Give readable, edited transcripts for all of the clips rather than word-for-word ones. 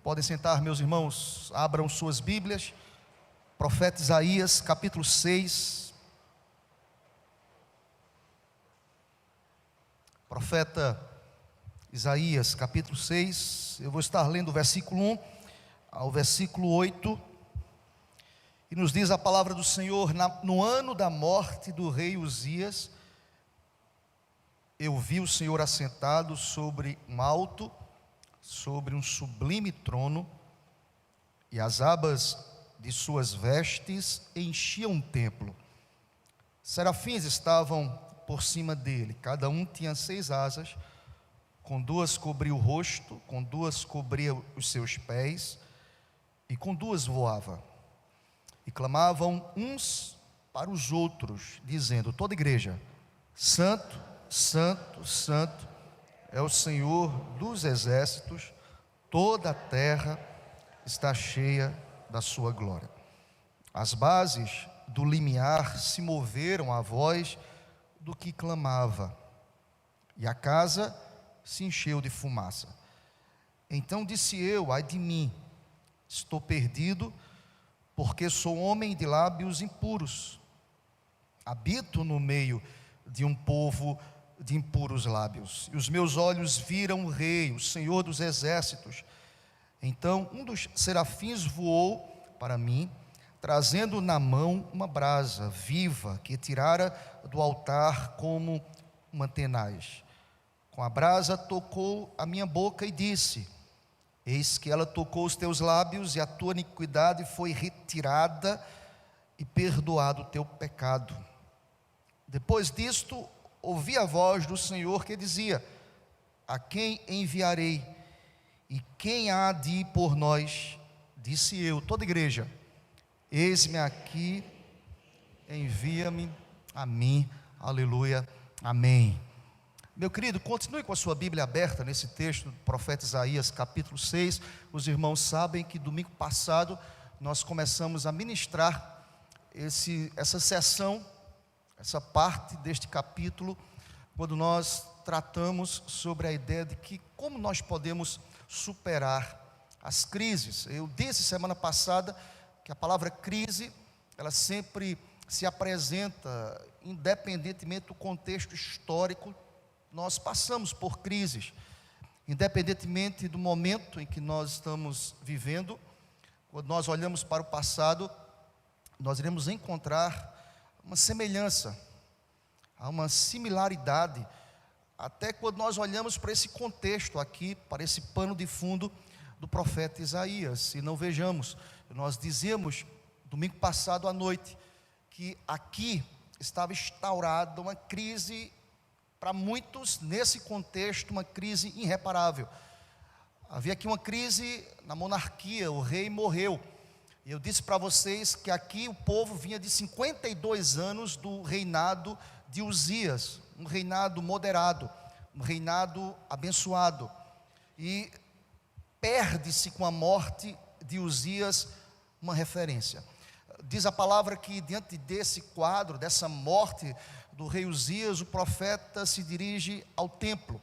Podem sentar, meus irmãos, abram suas Bíblias, profeta Isaías, capítulo 6. Profeta Isaías, capítulo 6, eu vou estar lendo o versículo 1 ao versículo 8, e nos diz a palavra do Senhor: no ano da morte do rei Uzias, eu vi o Senhor assentado sobre um alto, sobre um sublime trono, e as abas de suas vestes enchiam o templo. Serafins estavam por cima dele, cada um tinha 6 asas, com 2 cobria o rosto, com 2 cobria os seus pés, e com 2 voava. E clamavam uns para os outros, dizendo, toda a igreja: Santo, Santo, Santo é o Senhor dos exércitos, toda a terra está cheia da sua glória. As bases do limiar se moveram à voz do que clamava, e a casa se encheu de fumaça. Então disse eu: ai de mim, estou perdido, porque sou homem de lábios impuros. Habito no meio de um povo de impuros lábios, e os meus olhos viram o Rei, o Senhor dos exércitos. Então um dos serafins voou para mim, trazendo na mão uma brasa viva, que tirara do altar como uma tenaz. Com a brasa tocou a minha boca e disse: eis que ela tocou os teus lábios, e a tua iniquidade foi retirada, e perdoado o teu pecado. Depois disto, ouvi a voz do Senhor que dizia: a quem enviarei? E quem há de ir por nós? Disse eu, toda a igreja: eis-me aqui, envia-me a mim. Aleluia, amém. Meu querido, continue com a sua Bíblia aberta nesse texto do profeta Isaías, capítulo 6. Os irmãos sabem que domingo passado nós começamos a ministrar essa sessão, essa parte deste capítulo, quando nós tratamos sobre a ideia de que como nós podemos superar as crises. Eu disse semana passada que a palavra crise, ela sempre se apresenta, independentemente do contexto histórico. Nós passamos por crises, independentemente do momento em que nós estamos vivendo. Quando nós olhamos para o passado, nós iremos encontrar uma semelhança, há uma similaridade, até quando nós olhamos para esse contexto aqui, para esse pano de fundo do profeta Isaías. E não vejamos, nós dizíamos domingo passado à noite, que aqui estava instaurada uma crise, para muitos nesse contexto, uma crise irreparável. Havia aqui uma crise na monarquia, o rei morreu. E eu disse para vocês que aqui o povo vinha de 52 anos do reinado de Uzias, um reinado moderado, um reinado abençoado. E perde-se com a morte de Uzias uma referência. Diz a palavra que diante desse quadro, dessa morte do rei Uzias, o profeta se dirige ao templo.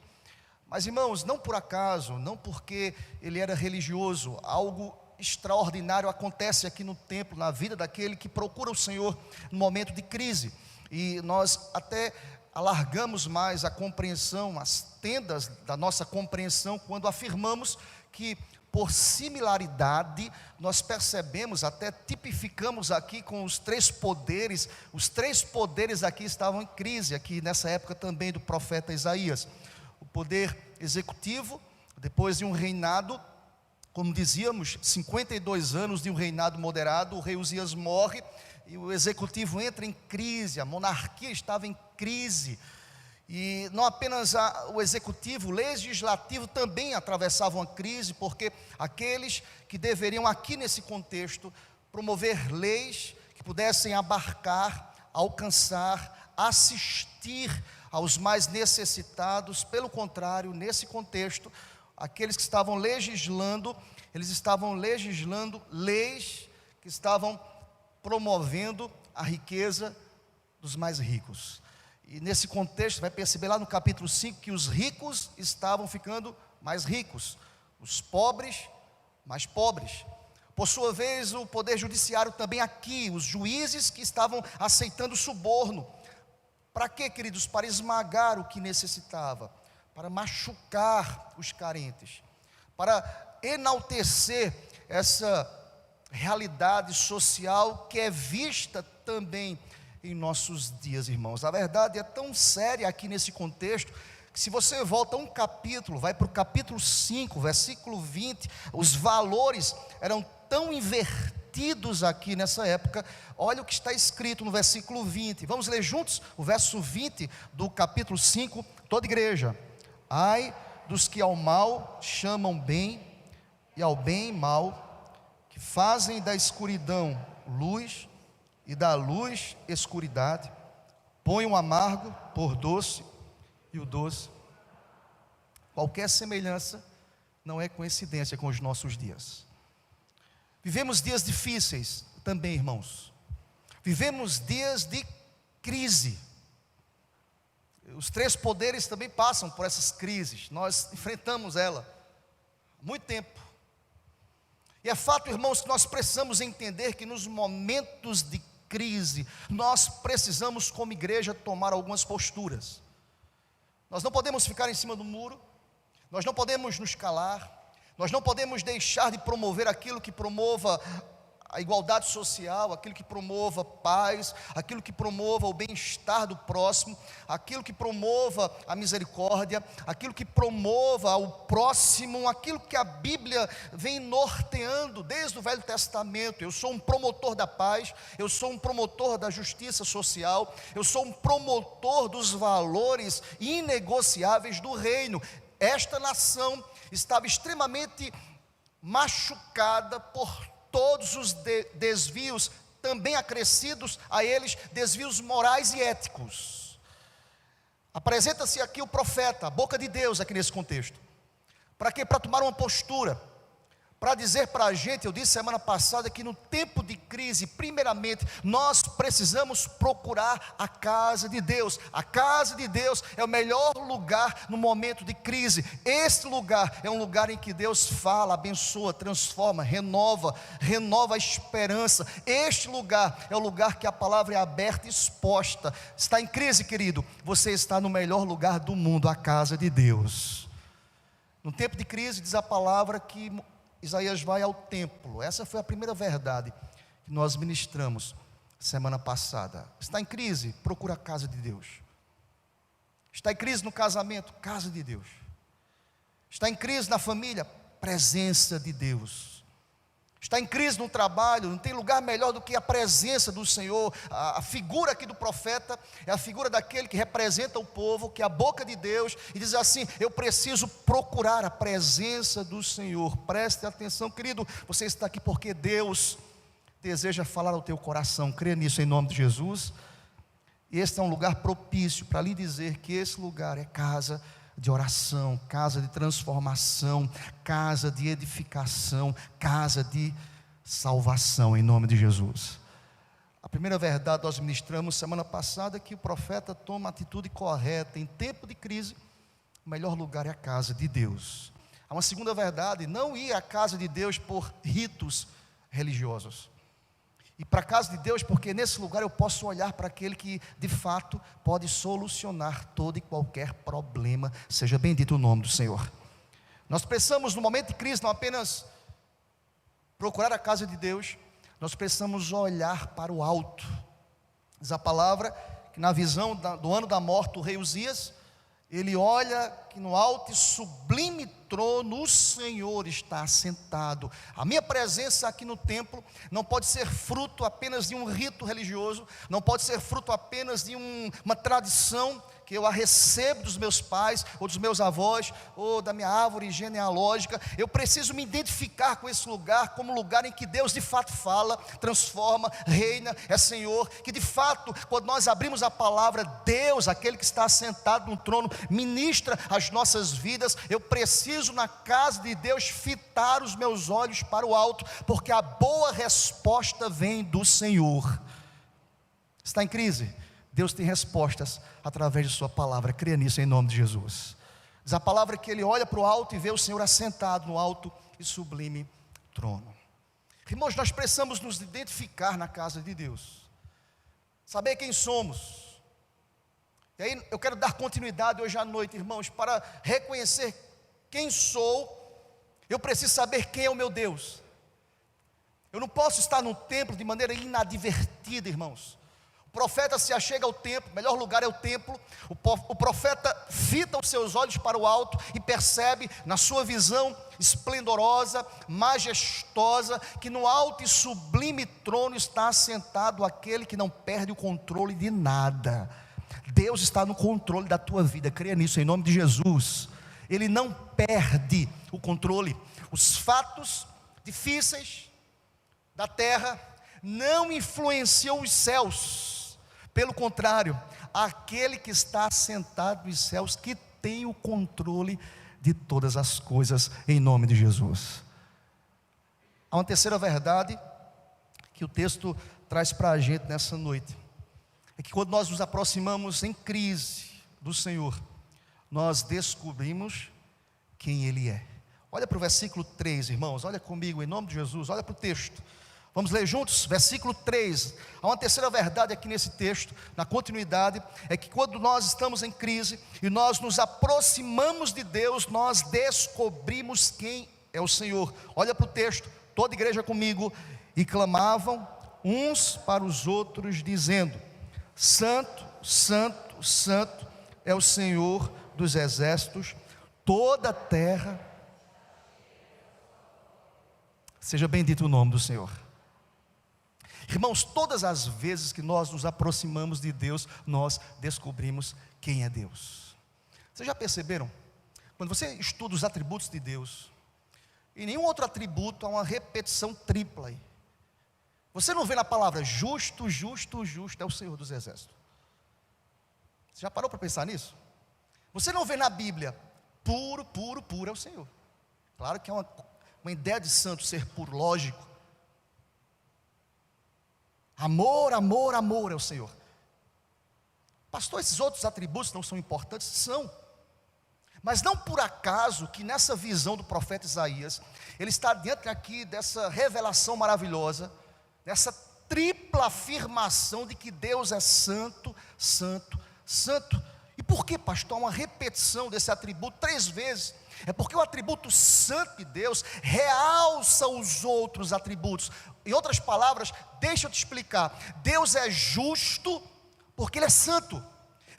Mas irmãos, não por acaso, não porque ele era religioso, algo extraordinário acontece aqui no templo, na vida daquele que procura o Senhor no momento de crise. E nós até alargamos mais a compreensão, as tendas da nossa compreensão, quando afirmamos que por similaridade nós percebemos, até tipificamos aqui com os 3 poderes. Os 3 poderes aqui estavam em crise, aqui nessa época também do profeta Isaías. O poder executivo, depois de um reinado, como dizíamos, 52 anos de um reinado moderado, o rei Uzias morre, e o executivo entra em crise, a monarquia estava em crise. E não apenas o executivo, o legislativo também atravessavam a crise, porque aqueles que deveriam aqui nesse contexto promover leis que pudessem abarcar, alcançar, assistir aos mais necessitados, pelo contrário, nesse contexto, aqueles que estavam legislando, eles estavam legislando leis que estavam promovendo a riqueza dos mais ricos. E nesse contexto, vai perceber lá no capítulo 5, que os ricos estavam ficando mais ricos, os pobres mais pobres. Por sua vez, o poder judiciário também aqui, os juízes que estavam aceitando suborno. Para quê, queridos? Para esmagar o que necessitava, para machucar os carentes, para enaltecer essa realidade social que é vista também em nossos dias, irmãos. A verdade é tão séria aqui nesse contexto, que se você volta um capítulo, vai para o capítulo 5, versículo 20, os valores eram tão invertidos aqui nessa época. Olha o que está escrito no versículo 20, vamos ler juntos o verso 20 do capítulo 5, toda igreja. Ai dos que ao mal chamam bem, e ao bem mal, que fazem da escuridão luz, e da luz escuridade, põe o amargo por doce, e o doce. Qualquer semelhança não é coincidência com os nossos dias. Vivemos dias difíceis também, irmãos. Vivemos dias de crise. Os três poderes também passam por essas crises. Nós enfrentamos ela há muito tempo. E é fato, irmãos, que nós precisamos entender que nos momentos de crise, nós precisamos, como igreja, tomar algumas posturas. Nós não podemos ficar em cima do muro, nós não podemos nos calar, nós não podemos deixar de promover aquilo que promova a igualdade social, aquilo que promova paz, aquilo que promova o bem-estar do próximo, aquilo que promova a misericórdia, aquilo que promova o próximo, aquilo que a Bíblia vem norteando desde o Velho Testamento. Eu sou um promotor da paz, eu sou um promotor da justiça social, eu sou um promotor dos valores inegociáveis do reino. Esta nação estava extremamente machucada por todos os desvios, também acrescidos a eles, desvios morais e éticos. Apresenta-se aqui o profeta, a boca de Deus aqui nesse contexto. Para quê? Para tomar uma postura, para dizer para a gente, eu disse semana passada que no tempo de crise, primeiramente, nós precisamos procurar a casa de Deus. A casa de Deus é o melhor lugar no momento de crise. Este lugar é um lugar em que Deus fala, abençoa, transforma, renova a esperança. Este lugar é o lugar que a palavra é aberta e exposta. Está em crise, querido? Você está no melhor lugar do mundo, a casa de Deus. No tempo de crise, diz a palavra que Isaías vai ao templo. Essa foi a primeira verdade que nós ministramos semana passada. Está em crise? Procura a casa de Deus. Está em crise no casamento? Casa de Deus. Está em crise na família? Presença de Deus. Está em crise no trabalho? Não tem lugar melhor do que a presença do Senhor. A figura aqui do profeta é a figura daquele que representa o povo, que é a boca de Deus, e diz assim: eu preciso procurar a presença do Senhor. Preste atenção, querido, você está aqui porque Deus deseja falar ao teu coração. Crê nisso em nome de Jesus. E este é um lugar propício para lhe dizer que esse lugar é casa de oração, casa de transformação, casa de edificação, casa de salvação em nome de Jesus. A primeira verdade nós ministramos semana passada, que o profeta toma a atitude correta. Em tempo de crise, o melhor lugar é a casa de Deus. Há uma segunda verdade: não ir à casa de Deus por ritos religiosos. E para a casa de Deus, porque nesse lugar eu posso olhar para aquele que de fato pode solucionar todo e qualquer problema. Seja bendito o nome do Senhor. Nós precisamos, no momento de crise, não apenas procurar a casa de Deus, nós precisamos olhar para o alto. Diz a palavra que na visão do ano da morte do rei Uzias, ele olha que no alto e sublime trono o Senhor está assentado. A minha presença aqui no templo não pode ser fruto apenas de um rito religioso, não pode ser fruto apenas de uma tradição que eu a recebo dos meus pais, ou dos meus avós, ou da minha árvore genealógica. Eu preciso me identificar com esse lugar, como lugar em que Deus de fato fala, transforma, reina, é Senhor, que de fato, quando nós abrimos a palavra, Deus, aquele que está assentado no trono, ministra as nossas vidas. Eu preciso na casa de Deus fitar os meus olhos para o alto, porque a boa resposta vem do Senhor. Está em crise? Deus tem respostas através de sua palavra. Creia nisso em nome de Jesus. Diz a palavra que ele olha para o alto e vê o Senhor assentado no alto e sublime trono. Irmãos, nós precisamos nos identificar na casa de Deus, saber quem somos. E aí eu quero dar continuidade hoje à noite, irmãos, para reconhecer quem sou. Eu preciso saber quem é o meu Deus. Eu não posso estar no templo de maneira inadvertida, irmãos. O profeta se achega ao templo, o melhor lugar é o templo. O profeta fita os seus olhos para o alto e percebe na sua visão esplendorosa, majestosa, que no alto e sublime trono está assentado aquele que não perde o controle de nada. Deus está no controle da tua vida, creia nisso em nome de Jesus. Ele não perde o controle. Os fatos difíceis da terra não influenciam os céus. Pelo contrário, aquele que está assentado nos céus, que tem o controle de todas as coisas, em nome de Jesus. Há uma terceira verdade que o texto traz para a gente nessa noite, é que quando nós nos aproximamos em crise do Senhor, nós descobrimos quem Ele é. Olha para o versículo 3, irmãos, olha comigo, em nome de Jesus, olha para o texto. Vamos ler juntos? Versículo 3. Há uma terceira verdade aqui nesse texto, na continuidade, é que quando nós estamos em crise e nós nos aproximamos de Deus, nós descobrimos quem é o Senhor. Olha para o texto, toda a igreja comigo. E clamavam uns para os outros, dizendo: Santo, Santo, Santo é o Senhor dos exércitos, toda a terra. Seja bendito o nome do Senhor. Irmãos, todas as vezes que nós nos aproximamos de Deus, nós descobrimos quem é Deus. Vocês já perceberam? Quando você estuda os atributos de Deus, em nenhum outro atributo há uma repetição tripla aí. Você não vê na palavra justo, justo, justo é o Senhor dos exércitos. Você já parou para pensar nisso? Você não vê na Bíblia puro, puro, puro é o Senhor. Claro que é uma ideia de santo ser puro, lógico. Amor, amor, amor é o Senhor. Pastor, esses outros atributos não são importantes? São. Mas não por acaso que nessa visão do profeta Isaías, ele está diante aqui dessa revelação maravilhosa, dessa tripla afirmação de que Deus é santo, santo, santo. E por que, pastor, uma repetição desse atributo 3 vezes? É porque o atributo santo de Deus realça os outros atributos. Em outras palavras, deixa eu te explicar. Deus é justo porque Ele é santo.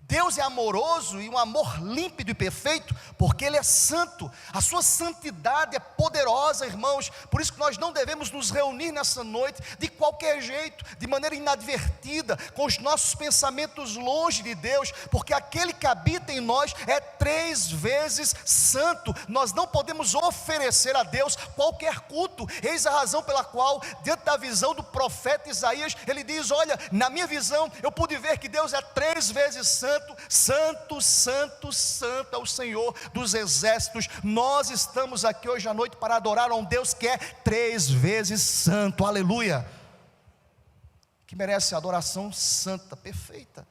Deus é amoroso e um amor límpido e perfeito, porque Ele é santo. A sua santidade é poderosa, irmãos. Por isso que nós não devemos nos reunir nessa noite de qualquer jeito, de maneira inadvertida, com os nossos pensamentos longe de Deus, porque aquele que habita em nós é 3 vezes santo. Nós não podemos oferecer a Deus qualquer culto. Eis a razão pela qual, diante da visão do profeta Isaías, ele diz: olha, na minha visão eu pude ver que Deus é 3 vezes santo. Santo, santo, santo é o Senhor dos exércitos. Nós estamos aqui hoje à noite para adorar a um Deus que é 3 vezes santo, aleluia, que merece adoração santa, perfeita.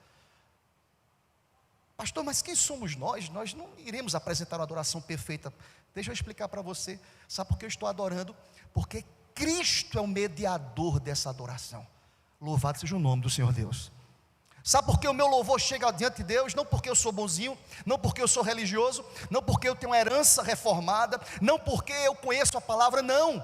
Pastor, mas quem somos nós? Nós não iremos apresentar uma adoração perfeita. Deixa eu explicar para você. Sabe por que eu estou adorando? Porque Cristo é o mediador dessa adoração. Louvado seja o nome do Senhor Deus. Sabe por que o meu louvor chega diante de Deus? Não porque eu sou bonzinho, não porque eu sou religioso, não porque eu tenho uma herança reformada, não porque eu conheço a palavra, não.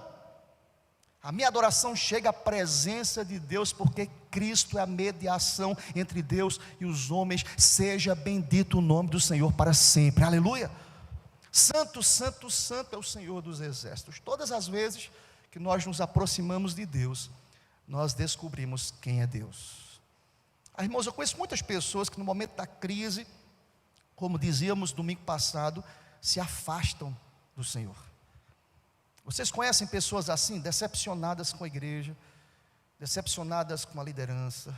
A minha adoração chega à presença de Deus, porque Cristo é a mediação entre Deus e os homens. Seja bendito o nome do Senhor para sempre, aleluia. Santo, santo, santo é o Senhor dos exércitos. Todas as vezes que nós nos aproximamos de Deus, nós descobrimos quem é Deus. Irmãos, eu conheço muitas pessoas que no momento da crise, como dizíamos domingo passado, se afastam do Senhor. Vocês conhecem pessoas assim, decepcionadas com a igreja, decepcionadas com a liderança,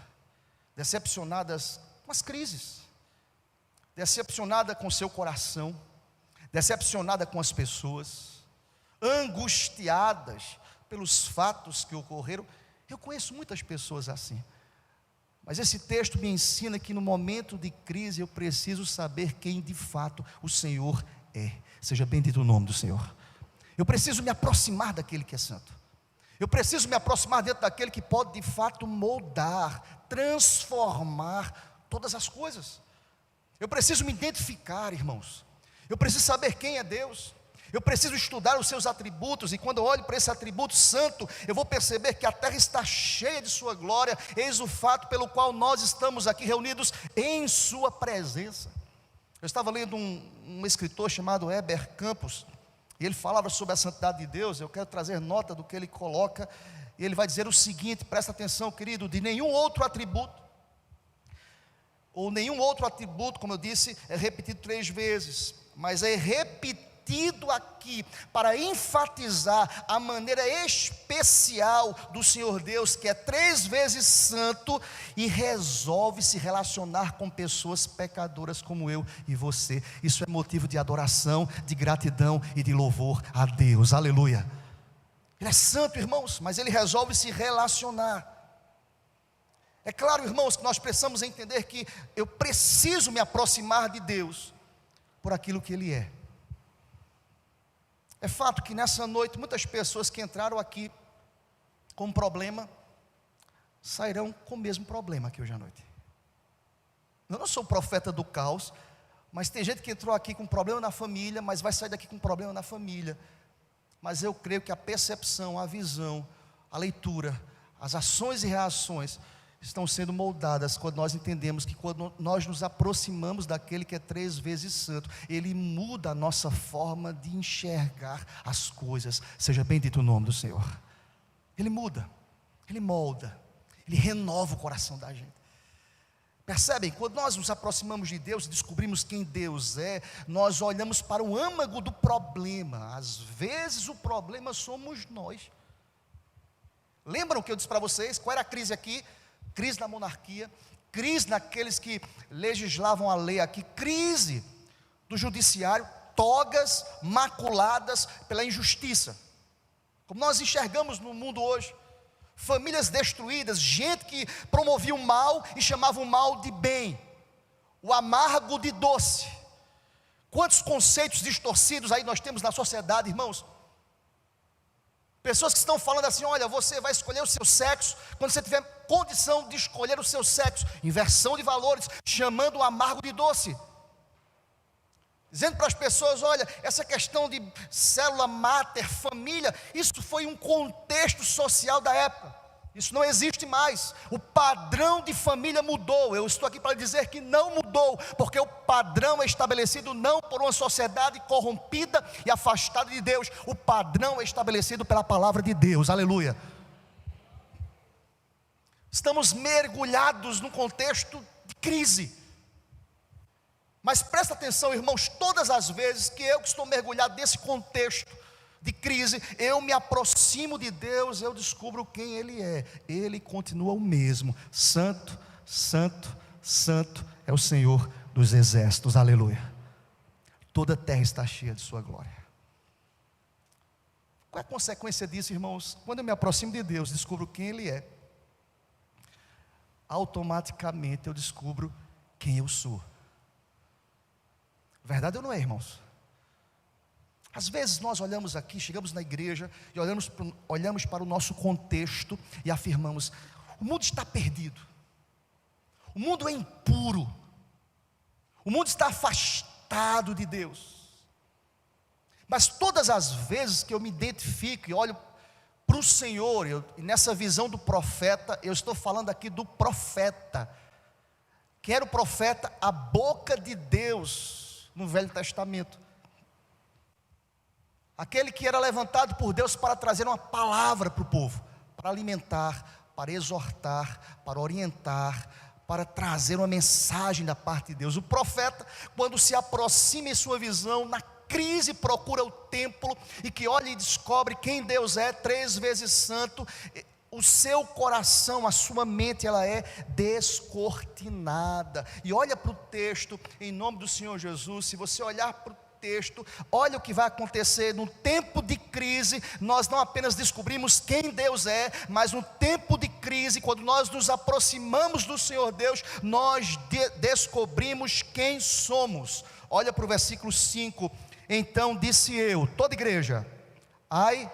decepcionadas com as crises, decepcionada com o seu coração, decepcionada com as pessoas, angustiadas pelos fatos que ocorreram. Eu conheço muitas pessoas assim. Mas esse texto me ensina que no momento de crise eu preciso saber quem de fato o Senhor é. Seja bendito o nome do Senhor. Eu preciso me aproximar daquele que é santo. Eu preciso me aproximar dentro daquele que pode de fato moldar, transformar todas as coisas. Eu preciso me identificar, irmãos. Eu preciso saber quem é Deus. Eu preciso estudar os seus atributos, e quando eu olho para esse atributo santo, eu vou perceber que a terra está cheia de sua glória. Eis o fato pelo qual nós estamos aqui reunidos em sua presença. Eu estava lendo um escritor chamado Heber Campos, e ele falava sobre a santidade de Deus. Eu quero trazer nota do que ele coloca, e ele vai dizer o seguinte, presta atenção, querido: de nenhum outro atributo, ou nenhum outro atributo, como eu disse, é repetido 3 vezes, mas é repetido aqui para enfatizar a maneira especial do Senhor Deus, que é 3 vezes santo e resolve se relacionar com pessoas pecadoras como eu e você. Isso é motivo de adoração, de gratidão e de louvor a Deus. Aleluia. Ele é santo, irmãos, mas ele resolve se relacionar. É claro, irmãos, que nós precisamos entender que eu preciso me aproximar de Deus por aquilo que Ele é. É fato que nessa noite, muitas pessoas que entraram aqui com um problema, sairão com o mesmo problema aqui hoje à noite. Eu não sou profeta do caos, mas tem gente que entrou aqui com um problema na família, mas vai sair daqui com um problema na família. Mas eu creio que a percepção, a visão, a leitura, as ações e reações estão sendo moldadas quando nós entendemos que quando nós nos aproximamos daquele que é 3 vezes santo, Ele muda a nossa forma de enxergar as coisas. Seja bendito o nome do Senhor. Ele muda, Ele molda, Ele renova o coração da gente. Percebem? Quando nós nos aproximamos de Deus e descobrimos quem Deus é, nós olhamos para o âmago do problema. Às vezes o problema somos nós. Lembram que eu disse para vocês qual era a crise aqui? Crise na monarquia, crise naqueles que legislavam a lei aqui, crise do judiciário, togas maculadas pela injustiça, como nós enxergamos no mundo hoje. Famílias destruídas, gente que promovia o mal e chamava o mal de bem, o amargo de doce. Quantos conceitos distorcidos aí nós temos na sociedade, irmãos? Pessoas que estão falando assim: olha, você vai escolher o seu sexo quando você tiver condição de escolher o seu sexo. Inversão de valores, chamando o amargo de doce. Dizendo para as pessoas: olha, essa questão de célula máter, família, isso foi um contexto social da época. Isso não existe mais. O padrão de família mudou. Eu estou aqui para dizer que não mudou, porque o padrão é estabelecido não por uma sociedade corrompida e afastada de Deus. O padrão é estabelecido pela palavra de Deus. Aleluia. Estamos mergulhados num contexto de crise. Mas presta atenção, irmãos, todas as vezes que eu estou mergulhado nesse contexto de crise, eu me aproximo de Deus, eu descubro quem Ele é. Ele continua o mesmo. Santo, santo, santo é o Senhor dos exércitos. Aleluia. Toda a terra está cheia de sua glória. Qual é a consequência disso, irmãos? Quando eu me aproximo de Deus, descubro quem Ele é, automaticamente eu descubro quem eu sou. Verdade ou não é, irmãos? Às vezes nós olhamos aqui, chegamos na igreja e olhamos para o nosso contexto e afirmamos: o mundo está perdido, o mundo é impuro, o mundo está afastado de Deus. Mas todas as vezes que eu me identifico e olho para o Senhor, e nessa visão do profeta, eu estou falando aqui do profeta, que era o profeta, a boca de Deus no Velho Testamento. Aquele que era levantado por Deus para trazer uma palavra para o povo, para alimentar, para exortar, para orientar, para trazer uma mensagem da parte de Deus. O profeta, quando se aproxima em sua visão, na crise procura o templo, e que olha e descobre quem Deus é, 3 vezes santo, o seu coração, a sua mente, ela é descortinada. E olha para o texto, em nome do Senhor Jesus. Se você olhar para o texto, olha o que vai acontecer no tempo de crise. Nós não apenas descobrimos quem Deus é, mas no tempo de crise, quando nós nos aproximamos do Senhor Deus, nós descobrimos quem somos. Olha para o versículo 5. Então disse eu, toda igreja, Ai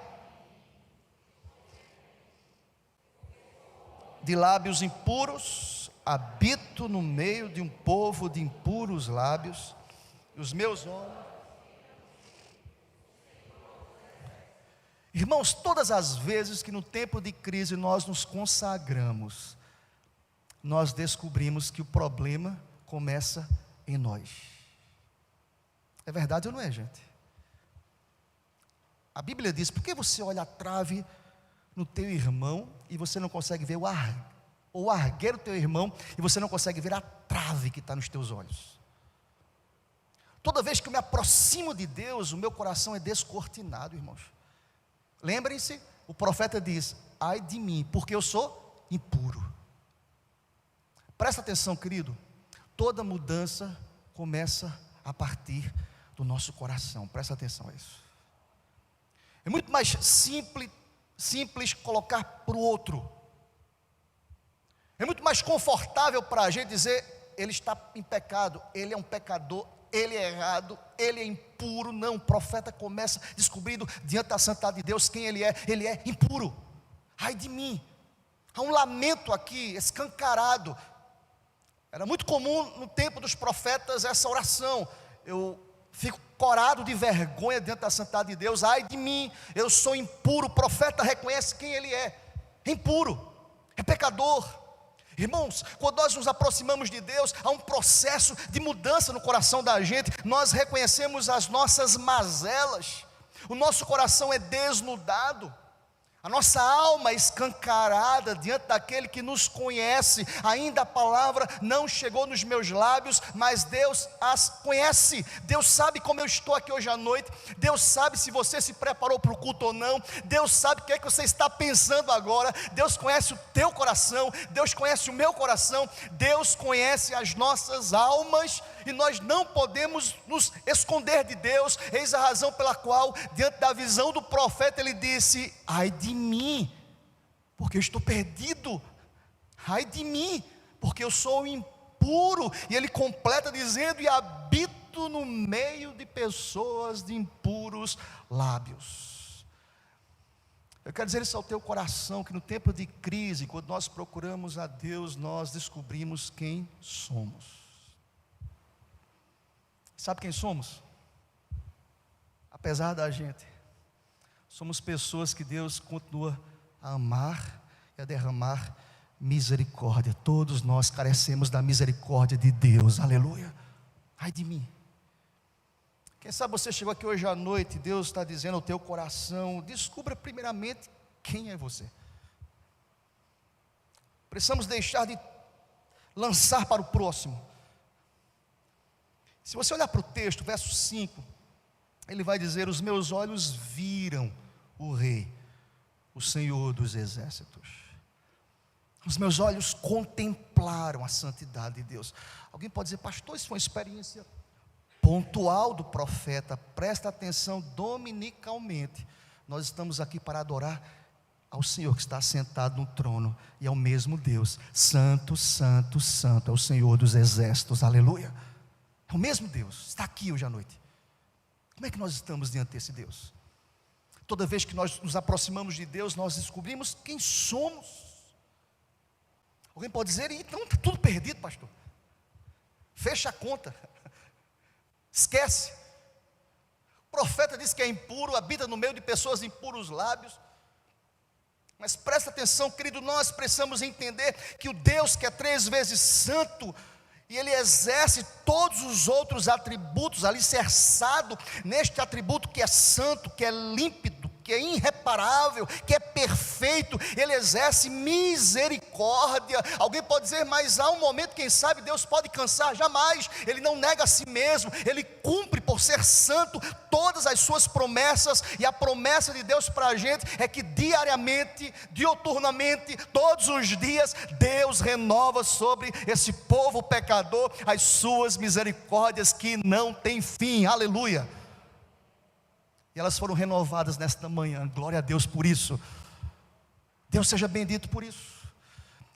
de lábios impuros, habito no meio de um povo de impuros lábios, e os meus olhos. Irmãos, todas as vezes que no tempo de crise nós nos consagramos, nós descobrimos que o problema começa em nós. É verdade ou não é, gente? A Bíblia diz: por que você olha a trave no teu irmão e você não consegue ver o argueiro do teu irmão e você não consegue ver a trave que está nos teus olhos? Toda vez que eu me aproximo de Deus, o meu coração é descortinado, irmãos. Lembrem-se, o profeta diz: ai de mim, porque eu sou impuro. Presta atenção, querido, toda mudança começa a partir do nosso coração. Presta atenção a isso. É muito mais simples colocar para o outro. É muito mais confortável para a gente dizer: ele está em pecado, ele é um pecador, ele é errado, ele é impuro. Não, o profeta começa descobrindo diante da santidade de Deus quem ele é impuro. Ai de mim. Há um lamento aqui, escancarado. Era muito comum no tempo dos profetas essa oração: eu fico corado de vergonha diante da santidade de Deus, ai de mim, eu sou impuro. O profeta reconhece quem ele é impuro, é pecador. Irmãos, quando nós nos aproximamos de Deus, há um processo de mudança no coração da gente. Nós reconhecemos as nossas mazelas, o nosso coração é desnudado, a nossa alma é escancarada diante daquele que nos conhece. Ainda a palavra não chegou nos meus lábios, mas Deus as conhece. Deus sabe como eu estou aqui hoje à noite. Deus sabe se você se preparou para o culto ou não. Deus sabe o que é que você está pensando agora. Deus conhece o teu coração, Deus conhece o meu coração, Deus conhece as nossas almas, e nós não podemos nos esconder de Deus. Eis a razão pela qual, diante da visão do profeta, ele disse: ai de mim, porque eu estou perdido. Ai de mim, porque eu sou impuro. E ele completa dizendo: e habito no meio de pessoas de impuros lábios. Eu quero dizer isso ao teu coração, que no tempo de crise, quando nós procuramos a Deus, nós descobrimos quem somos. Sabe quem somos? Apesar da gente, somos pessoas que Deus continua a amar e a derramar misericórdia. Todos nós carecemos da misericórdia de Deus, aleluia. Ai de mim. Quem sabe você chegou aqui hoje à noite, Deus está dizendo ao teu coração: descubra primeiramente quem é você. Precisamos deixar de lançar para o próximo. Se você olhar para o texto, verso 5, ele vai dizer: os meus olhos viram o Rei, o Senhor dos exércitos. Os meus olhos contemplaram a santidade de Deus. Alguém pode dizer: pastor, isso foi uma experiência pontual do profeta. Presta atenção, dominicalmente nós estamos aqui para adorar ao Senhor que está sentado no trono, e ao mesmo Deus. Santo, santo, santo é o Senhor dos exércitos, aleluia. É o mesmo Deus, está aqui hoje à noite. Como é que nós estamos diante desse Deus? Toda vez que nós nos aproximamos de Deus, nós descobrimos quem somos. Alguém pode dizer: então está tudo perdido, pastor. Fecha a conta, esquece. O profeta diz que é impuro, habita no meio de pessoas de impuros lábios. Mas presta atenção, querido, nós precisamos entender que o Deus que é 3 vezes santo, e Ele exerce todos os outros atributos, alicerçado neste atributo que é santo, que é límpido, que é irreparável, que é perfeito. Ele exerce misericórdia. Alguém pode dizer: mas há um momento, quem sabe, Deus pode cansar. Jamais. Ele não nega a si mesmo, Ele cumpre, por ser santo, todas as suas promessas. E a promessa de Deus para a gente é que diariamente, diuturnamente, todos os dias, Deus renova sobre esse povo pecador as suas misericórdias que não têm fim, aleluia. E elas foram renovadas nesta manhã, glória a Deus por isso. Deus seja bendito por isso.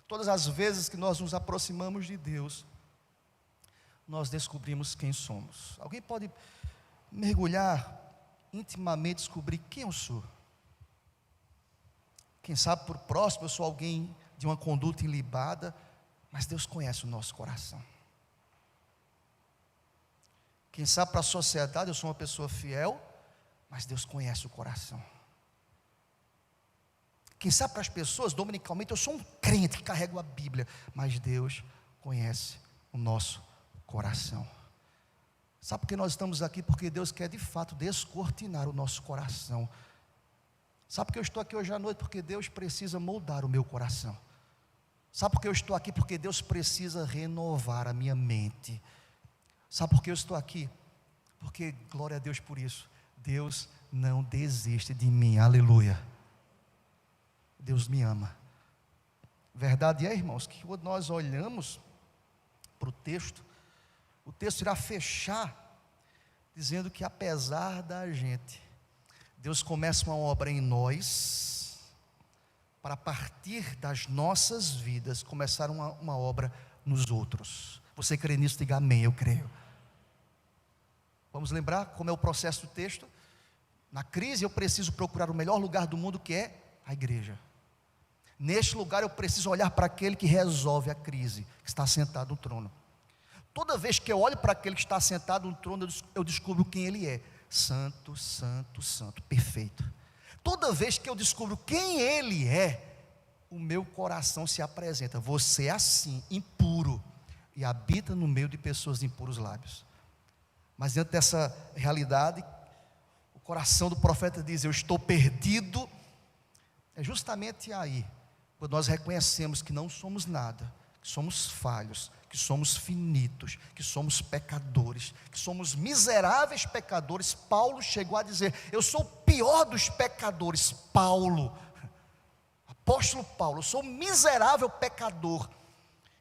Todas as vezes que nós nos aproximamos de Deus, nós descobrimos quem somos. Alguém pode mergulhar intimamente descobrir quem eu sou. Quem sabe por próximo eu sou alguém de uma conduta ilibada, mas Deus conhece o nosso coração. Quem sabe para a sociedade eu sou uma pessoa fiel, mas Deus conhece o coração. Quem sabe para as pessoas, dominicalmente, eu sou um crente que carrego a Bíblia, mas Deus conhece o nosso coração. Sabe por que nós estamos aqui? Porque Deus quer de fato descortinar o nosso coração. Sabe por que eu estou aqui hoje à noite? Porque Deus precisa moldar o meu coração. Sabe por que eu estou aqui? Porque Deus precisa renovar a minha mente. Sabe por que eu estou aqui? Porque, glória a Deus por isso, Deus não desiste de mim, aleluia. Deus me ama. Verdade é, irmãos, que quando nós olhamos para o texto irá fechar dizendo que apesar da gente, Deus começa uma obra em nós, para a partir das nossas vidas, começar uma obra nos outros. Você crê nisso? Diga amém, eu creio. Vamos lembrar como é o processo do texto? Na crise eu preciso procurar o melhor lugar do mundo, que é a igreja. Neste lugar eu preciso olhar para aquele que resolve a crise, que está sentado no trono. Toda vez que eu olho para aquele que está sentado no trono, eu descubro quem ele é. Santo, santo, santo, perfeito. Toda vez que eu descubro quem ele é, o meu coração se apresenta. Você é assim, impuro, e habita no meio de pessoas de impuros lábios. Mas diante dessa realidade, o coração do profeta diz: eu estou perdido. É justamente aí, quando nós reconhecemos que não somos nada, que somos falhos, que somos finitos, que somos pecadores, que somos miseráveis pecadores. Paulo chegou a dizer: eu sou o pior dos pecadores. Apóstolo Paulo, eu sou um miserável pecador.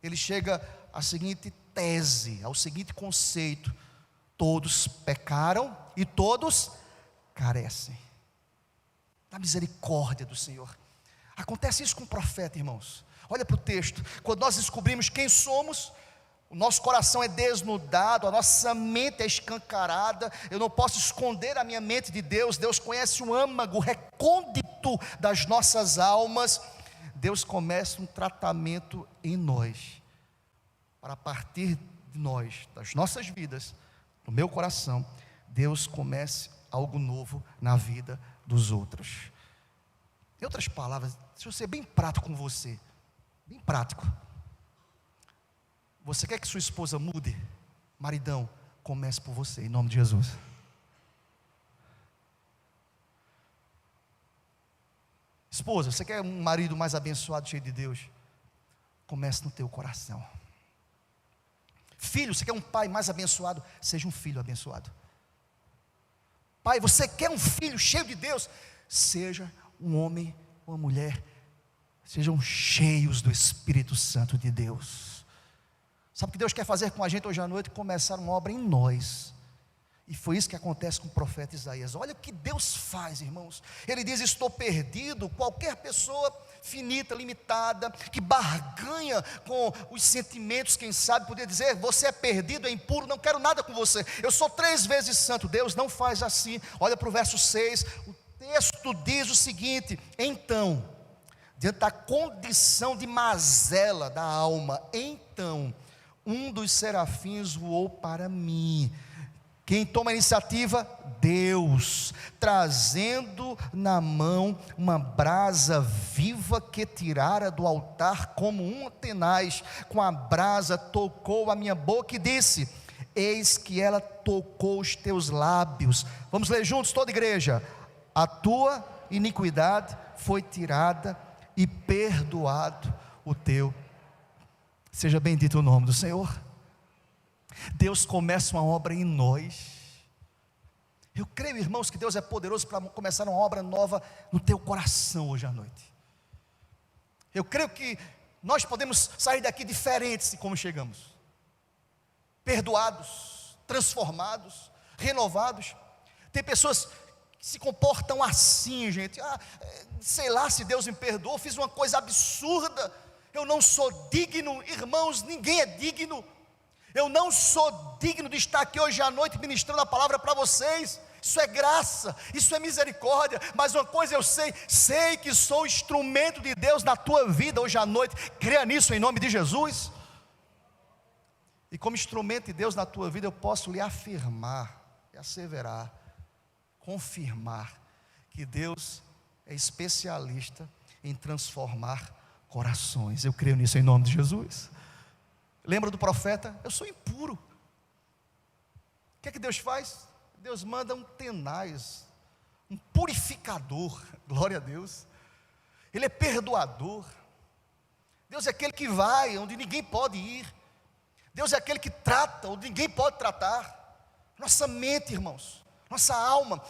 Ele chega à seguinte tese, ao seguinte conceito: todos pecaram e todos carecem da misericórdia do Senhor. Acontece isso com o profeta, irmãos. Olha para o texto. Quando nós descobrimos quem somos, o nosso coração é desnudado, a nossa mente é escancarada. Eu não posso esconder a minha mente de Deus. Deus conhece o âmago recôndito das nossas almas. Deus começa um tratamento em nós, para a partir de nós, das nossas vidas, do meu coração, Deus comece algo novo na vida dos outros. Em outras palavras, deixa eu ser bem prático com você, bem prático. Você quer que sua esposa mude? Maridão, comece por você, em nome de Jesus. Esposa, você quer um marido mais abençoado, cheio de Deus? Comece no teu coração. Filho, você quer um pai mais abençoado? Seja um filho abençoado. Pai, você quer um filho cheio de Deus? Seja um homem, uma mulher, sejam cheios do Espírito Santo de Deus. Sabe o que Deus quer fazer com a gente hoje à noite? Começar uma obra em nós. E foi isso que acontece com o profeta Isaías. Olha o que Deus faz, irmãos. Ele diz: estou perdido. Qualquer pessoa finita, limitada, que barganha com os sentimentos, quem sabe, poderia dizer: você é perdido, é impuro, não quero nada com você, eu sou 3 vezes santo. Deus não faz assim. Olha para o verso 6, o texto diz o seguinte: então, diante da condição de mazela da alma, então, um dos serafins voou para mim. Quem toma a iniciativa? Deus, trazendo na mão uma brasa viva que tirara do altar como um tenaz. Com a brasa tocou a minha boca e disse: eis que ela tocou os teus lábios. Vamos ler juntos, toda a igreja. A tua iniquidade foi tirada e perdoado o teu. Seja bendito o nome do Senhor. Deus começa uma obra em nós. Eu creio, irmãos, que Deus é poderoso para começar uma obra nova no teu coração hoje à noite. Eu creio que nós podemos sair daqui diferentes de como chegamos, perdoados, transformados, renovados. Tem pessoas que se comportam assim, gente: sei lá se Deus me perdoou, fiz uma coisa absurda, eu não sou digno. Irmãos, ninguém é digno. Eu não sou digno de estar aqui hoje à noite ministrando a palavra para vocês. isso é graça, isso é misericórdia. Mas uma coisa eu sei que sou instrumento de Deus na tua vida hoje à noite. Creia nisso em nome de Jesus. E como instrumento de Deus na tua vida, eu posso lhe afirmar, lhe asseverar, confirmar que Deus é especialista em transformar corações. Eu creio nisso em nome de Jesus. Lembra do profeta? Eu sou impuro. O que é que Deus faz? Deus manda um tenaz, um purificador. Glória a Deus. Ele é perdoador. Deus é aquele que vai onde ninguém pode ir. Deus é aquele que trata onde ninguém pode tratar. Nossa mente, irmãos, nossa alma,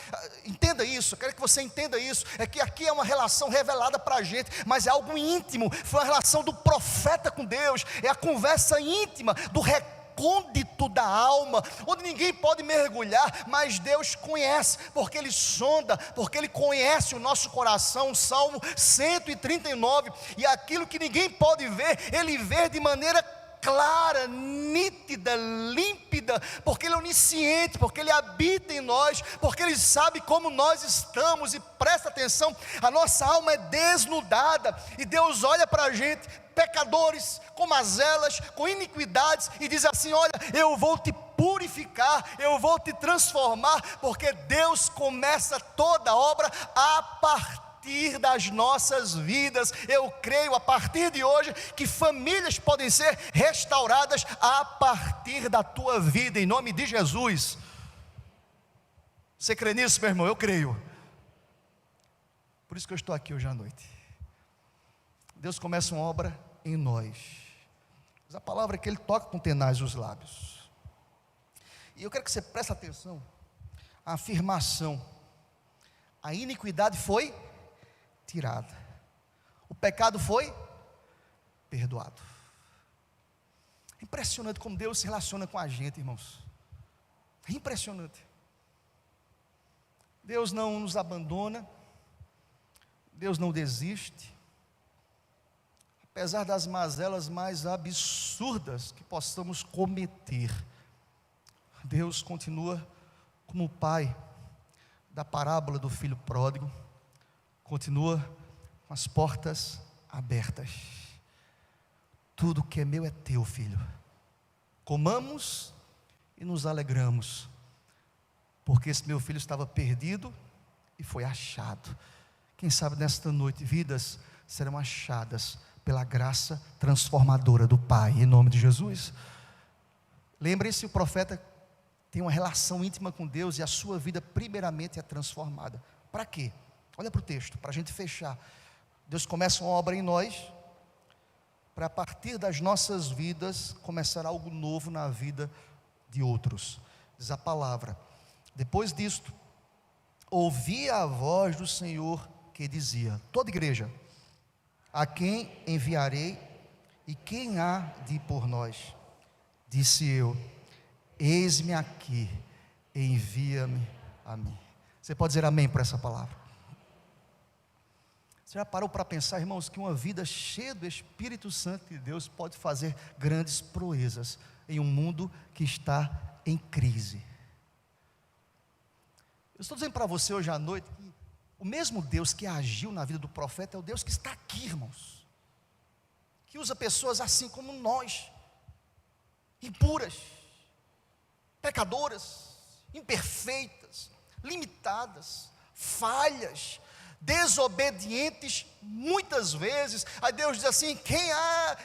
entenda isso, eu quero que você entenda isso. É que aqui é uma relação revelada para a gente, mas é algo íntimo. Foi uma relação do profeta com Deus, é a conversa íntima do recôndito da alma, onde ninguém pode mergulhar, mas Deus conhece, porque Ele sonda, porque Ele conhece o nosso coração. Salmo 139, e aquilo que ninguém pode ver, Ele vê de maneira clara, nítida, límpida, porque Ele é onisciente, porque Ele habita em nós, porque Ele sabe como nós estamos. E presta atenção, a nossa alma é desnudada, e Deus olha para a gente, pecadores, com mazelas, com iniquidades, e diz assim: olha, eu vou te purificar, eu vou te transformar, porque Deus começa toda a obra a partir das nossas vidas. Eu creio a partir de hoje que famílias podem ser restauradas a partir da tua vida, em nome de Jesus. Você crê nisso, meu irmão? Eu creio. Por isso que eu estou aqui hoje à noite. Deus começa uma obra em nós, mas a palavra é que Ele toca com tenaz os lábios. E eu quero que você preste atenção à afirmação: a iniquidade foi tirada, o pecado foi perdoado. É impressionante como Deus se relaciona com a gente, irmãos. É impressionante. Deus não nos abandona, Deus não desiste, apesar das mazelas mais absurdas que possamos cometer. Deus continua como o pai da parábola do filho pródigo, continua com as portas abertas. Tudo que é meu é teu, filho. Comamos e nos alegramos, porque esse meu filho estava perdido e foi achado. Quem sabe nesta noite vidas serão achadas pela graça transformadora do Pai, em nome de Jesus. Lembre-se, o profeta tem uma relação íntima com Deus, e a sua vida primeiramente é transformada. Para quê? Olha para o texto, para a gente fechar. Deus começa uma obra em nós, para a partir das nossas vidas, começar algo novo na vida de outros. Diz a palavra: depois disto, ouvi a voz do Senhor que dizia, toda igreja: a quem enviarei e quem há de ir por nós? Disse eu: eis-me aqui, envia-me a mim. Você pode dizer amém por essa palavra? Você já parou para pensar, irmãos, que uma vida cheia do Espírito Santo de Deus pode fazer grandes proezas em um mundo que está em crise? Eu estou dizendo para você hoje à noite que o mesmo Deus que agiu na vida do profeta é o Deus que está aqui, irmãos, que usa pessoas assim como nós, impuras, pecadoras, imperfeitas, limitadas, falhas, desobedientes muitas vezes. Aí Deus diz assim: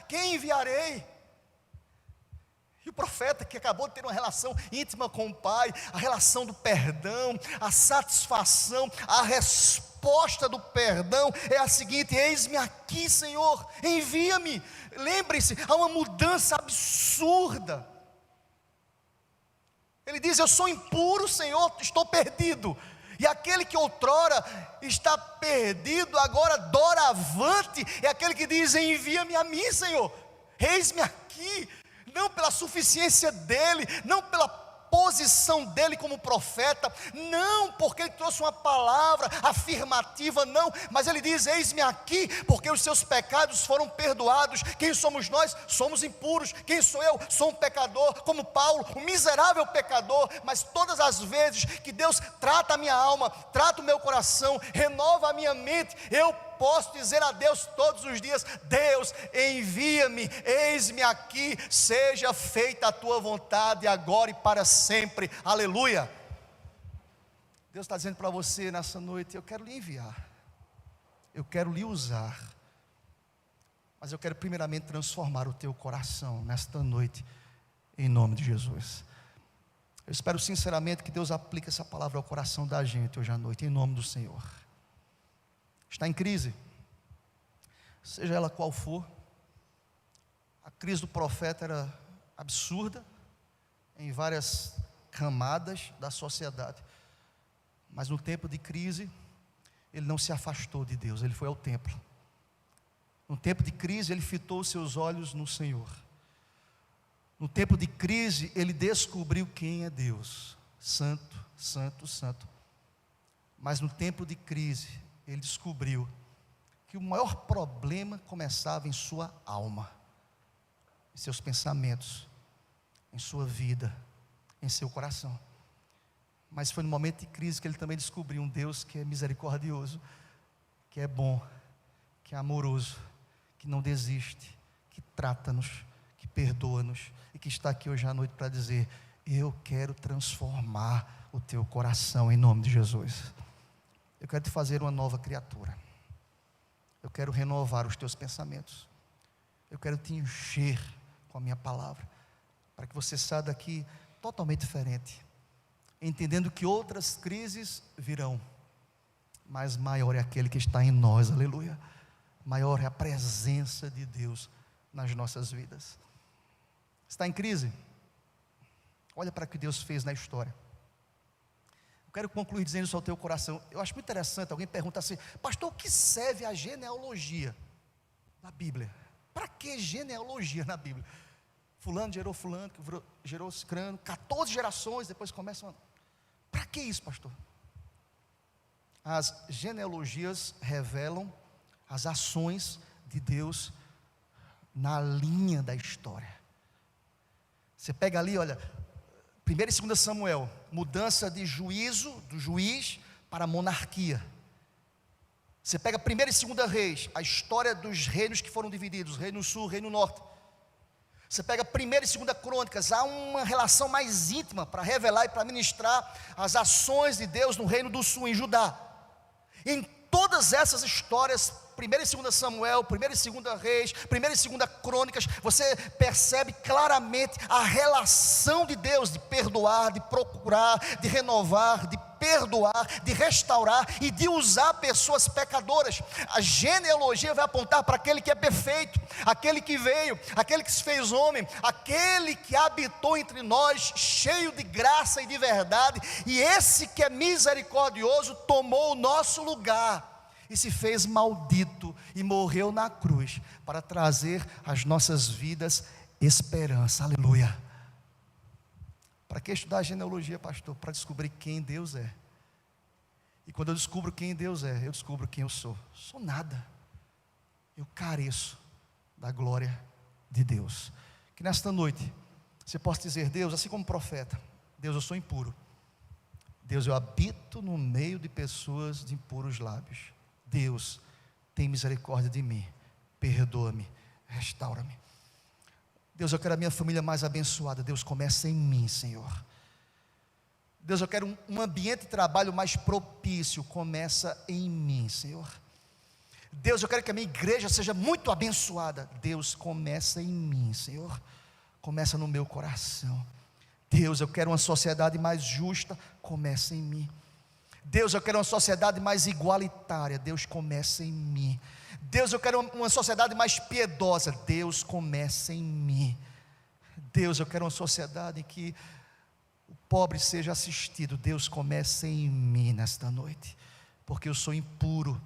quem enviarei? E o profeta, que acabou de ter uma relação íntima com o Pai, a relação do perdão, a satisfação, a resposta do perdão é a seguinte: eis-me aqui, Senhor, envia-me. Lembre-se, há uma mudança absurda. Ele diz: eu sou impuro, Senhor, estou perdido. E aquele que outrora está perdido, agora doravante, é aquele que diz: envia-me a mim, Senhor, eis-me aqui. Não pela suficiência dele, não pela posição dele como profeta, não porque ele trouxe uma palavra afirmativa, não, mas ele diz: eis-me aqui, porque os seus pecados foram perdoados. Quem somos nós? Somos impuros. Quem sou eu? Sou um pecador, como Paulo, um miserável pecador, mas todas as vezes que Deus trata a minha alma, trata o meu coração, renova a minha mente, eu posso dizer a Deus todos os dias: Deus, envia-me, eis-me aqui, seja feita a tua vontade, agora e para sempre, aleluia. Deus está dizendo para você nessa noite: eu quero lhe enviar, eu quero lhe usar, mas eu quero primeiramente transformar o teu coração nesta noite, em nome de Jesus. Eu espero sinceramente que Deus aplique essa palavra ao coração da gente hoje à noite, em nome do Senhor. Está em crise, seja ela qual for. A crise do profeta era absurda, em várias camadas da sociedade, mas no tempo de crise, ele não se afastou de Deus, ele foi ao templo. No tempo de crise, ele fitou os seus olhos no Senhor. No tempo de crise, ele descobriu quem é Deus: santo, santo, santo. Mas no tempo de crise, ele descobriu que o maior problema começava em sua alma, em seus pensamentos, em sua vida, em seu coração. Mas foi no momento de crise que ele também descobriu um Deus que é misericordioso, que é bom, que é amoroso, que não desiste, que trata-nos, que perdoa-nos, e que está aqui hoje à noite para dizer: eu quero transformar o teu coração em nome de Jesus. Eu quero te fazer uma nova criatura. Eu quero renovar os teus pensamentos. Eu quero te encher com a minha palavra, para que você saia daqui totalmente diferente, entendendo que outras crises virão, mas maior é aquele que está em nós, aleluia. Maior é a presença de Deus nas nossas vidas. Está em crise? Olha para o que Deus fez na história. Eu quero concluir dizendo isso ao teu coração. Eu acho muito interessante, alguém pergunta assim: pastor, o que serve a genealogia na Bíblia? Para que genealogia na Bíblia? Fulano, que gerou cicrano, 14 gerações, depois começam. Para que isso, pastor? As genealogias revelam as ações de Deus na linha da história. Você pega ali, olha, 1 e 2 Samuel, mudança de juízo, do juiz para a monarquia. Você pega 1 e 2 Reis, a história dos reinos que foram divididos, Reino Sul, Reino Norte. Você pega 1 e 2 Crônicas, há uma relação mais íntima para revelar e para ministrar as ações de Deus no Reino do Sul, em Judá. Em todas essas histórias, 1 e 2 Samuel, 1 e 2 Reis, 1 e 2 Crônicas, você percebe claramente a relação de Deus de perdoar, de procurar, de renovar, de perdoar, de restaurar e de usar pessoas pecadoras. A genealogia vai apontar para aquele que é perfeito, aquele que veio, aquele que se fez homem, aquele que habitou entre nós, cheio de graça e de verdade, e esse que é misericordioso tomou o nosso lugar e se fez maldito e morreu na cruz para trazer às nossas vidas esperança, aleluia. Para que estudar a genealogia, pastor? Para descobrir quem Deus é. E quando eu descubro quem Deus é, eu descubro quem eu sou. Sou nada. Eu careço da glória de Deus. Que nesta noite você possa dizer: Deus, assim como profeta, Deus, eu sou impuro. Deus, eu habito no meio de pessoas de impuros lábios. Deus, tem misericórdia de mim, perdoa-me, restaura-me. Deus, eu quero a minha família mais abençoada. Deus, começa em mim, Senhor. Deus, eu quero um ambiente de trabalho mais propício. Começa em mim, Senhor. Deus, eu quero que a minha igreja seja muito abençoada. Deus, começa em mim, Senhor. Começa no meu coração. Deus, eu quero uma sociedade mais justa. Começa em mim. Deus, eu quero uma sociedade mais igualitária. Deus, começa em mim. Deus, eu quero uma sociedade mais piedosa. Deus, começa em mim. Deus, eu quero uma sociedade em que o pobre seja assistido. Deus, começa em mim nesta noite, porque eu sou impuro,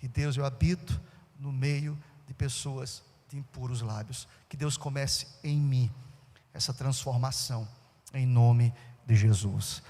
e Deus, eu habito no meio de pessoas de impuros lábios. Que Deus comece em mim essa transformação, em nome de Jesus.